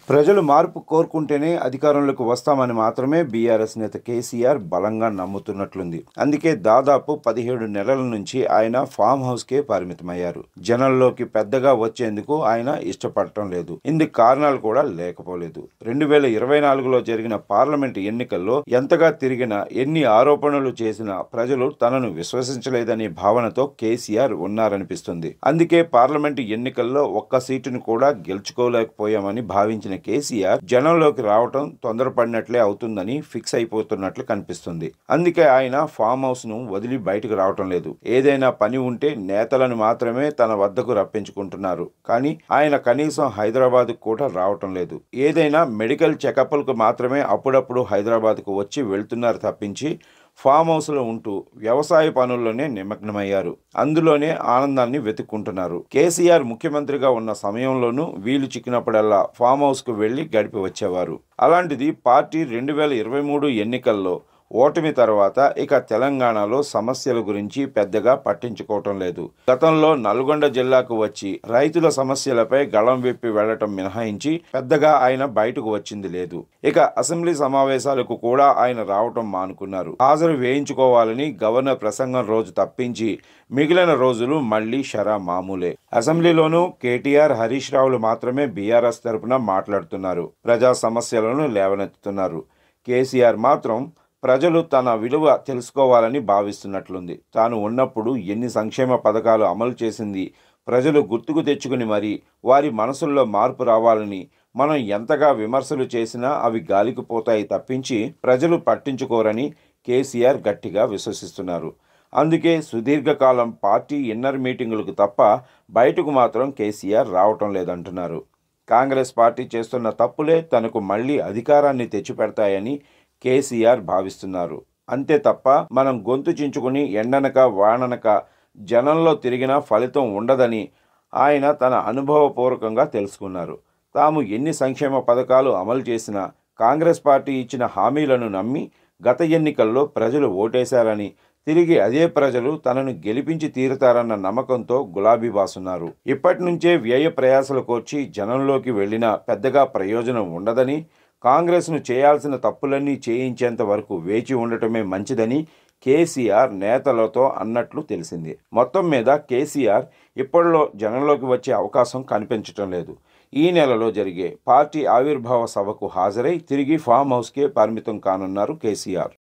ప్రజలు మార్పు కోరుకుంటేనే అధికారంలోకి వస్తామని మాత్రమే బీఆర్ఎస్ నేత కేసీఆర్ బలంగా నమ్ముతున్నట్లుంది. అందుకే దాదాపు 17 నెలల నుంచి ఆయన ఫామ్ హౌస్కే పరిమితమయ్యారు. జనంలోకి పెద్దగా వచ్చేందుకు ఆయన ఇష్టపడటం లేదు. ఇందుకు కారణాలు కూడా లేకపోలేదు. 2024లో జరిగిన పార్లమెంటు ఎన్నికల్లో ఎంతగా తిరిగినా, ఎన్ని ఆరోపణలు చేసినా ప్రజలు తనను విశ్వసించలేదనే భావనతో కేసీఆర్ ఉన్నారనిపిస్తుంది. అందుకే పార్లమెంటు ఎన్నికల్లో ఒక్క సీటును కూడా గెలుచుకోలేకపోయామని భావించిన కేసీఆర్ జనంలోకి రావటం తొందరపడినట్లే అవుతుందని ఫిక్స్ అయిపోతున్నట్లు కనిపిస్తుంది. అందుకే ఆయన ఫామ్ హౌస్ ను వదిలి బయటకు రావటం లేదు. ఏదైనా పని ఉంటే నేతలను మాత్రమే తన వద్దకు రప్పించుకుంటున్నారు. కానీ ఆయన కనీసం హైదరాబాద్ కూడా రావటం లేదు. ఏదైనా మెడికల్ చెకప్లకు మాత్రమే అప్పుడప్పుడు హైదరాబాద్ కు వచ్చి వెళ్తున్నారు తప్పించి ఫామ్ హౌస్లో ఉంటూ వ్యవసాయ పనుల్లోనే నిమగ్నమయ్యారు. అందులోనే ఆనందాన్ని వెతుక్కుంటున్నారు. కేసీఆర్ ముఖ్యమంత్రిగా ఉన్న సమయంలోనూ వీలు చిక్కినప్పుడల్లా ఫామ్ హౌస్కు వెళ్లి గడిపి వచ్చేవారు. అలాంటిది పార్టీ 2023 ఎన్నికల్లో ఓటమి తర్వాత ఇక తెలంగాణలో సమస్యల గురించి పెద్దగా పట్టించుకోవటం లేదు. గతంలో నల్గొండ జిల్లాకు వచ్చి రైతుల సమస్యలపై గళం విప్పి వెళ్లటం మినహాయించి పెద్దగా ఆయన బయటకు వచ్చింది లేదు. ఇక అసెంబ్లీ సమావేశాలకు కూడా ఆయన రావటం మానుకున్నారు. హాజరు వేయించుకోవాలని గవర్నర్ ప్రసంగం రోజు తప్పించి మిగిలిన రోజులు మళ్లీ షరా మామూలే. అసెంబ్లీలోనూ కేటీఆర్, హరీష్ రావులు మాత్రమే బీఆర్ఎస్ తరపున మాట్లాడుతున్నారు. ప్రజా సమస్యలను లేవనెత్తుతున్నారు. కేసీఆర్ మాత్రం ప్రజలు తన విలువ తెలుసుకోవాలని భావిస్తున్నట్లుంది. తాను ఉన్నప్పుడు ఎన్ని సంక్షేమ పథకాలు అమలు చేసింది ప్రజలు గుర్తుకు తెచ్చుకుని మరీ వారి మనసుల్లో మార్పు రావాలని మనం ఎంతగా విమర్శలు చేసినా అవి గాలికి పోతాయి తప్పించి ప్రజలు పట్టించుకోరని కేసీఆర్ గట్టిగా విశ్వసిస్తున్నారు. అందుకే సుదీర్ఘకాలం పార్టీ ఇన్నర్ మీటింగులకు తప్ప బయటకు మాత్రం కేసీఆర్ రావటం లేదంటున్నారు. కాంగ్రెస్ పార్టీ చేస్తున్న తప్పులే తనకు మళ్లీ అధికారాన్ని తెచ్చిపెడతాయని కేసీఆర్ భావిస్తున్నారు. అంతే తప్ప మనం గొంతు చించుకుని ఎండనక వాననక జనంలో తిరిగినా ఫలితం ఉండదని ఆయన తన అనుభవపూర్వకంగా తెలుసుకున్నారు. తాము ఎన్ని సంక్షేమ పథకాలు అమలు చేసినా కాంగ్రెస్ పార్టీ ఇచ్చిన హామీలను నమ్మి గత ఎన్నికల్లో ప్రజలు ఓటేశారని, తిరిగి అదే ప్రజలు తనను గెలిపించి తీరుతారన్న నమ్మకంతో గులాబీ బాసున్నారు. ఇప్పటి నుంచే వ్యయ ప్రయాసలు కోర్చి జనంలోకి వెళ్లినా పెద్దగా ప్రయోజనం ఉండదని, కాంగ్రెస్ను చేయాల్సిన తప్పులన్నీ చేయించేంత వరకు వేచి ఉండటమే మంచిదని కేసీఆర్ నేతలతో అన్నట్లు తెలిసింది. మొత్తం మీద కేసీఆర్ ఇప్పటిలో జనంలోకి వచ్చే అవకాశం కనిపించటం లేదు. ఈ నెలలో జరిగే పార్టీ ఆవిర్భావ సభకు హాజరై తిరిగి ఫామ్ హౌస్కే పరిమితం కానున్నారు కేసీఆర్.